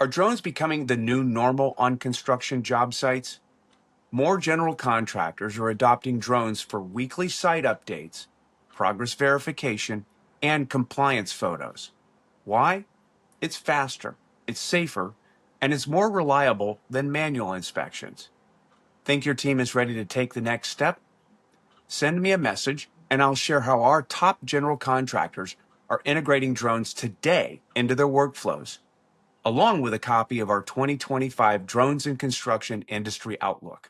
Are drones becoming the new normal on construction job sites? More general contractors are adopting drones for weekly site updates, progress verification, and compliance photos. Why? It's faster, it's safer, and it's more reliable than manual inspections. Think your team is ready to take the next step? Send me a message, and I'll share how our top general contractors are integrating drones today into their workflows, along with a copy of our 2025 Drones in Construction Industry Outlook.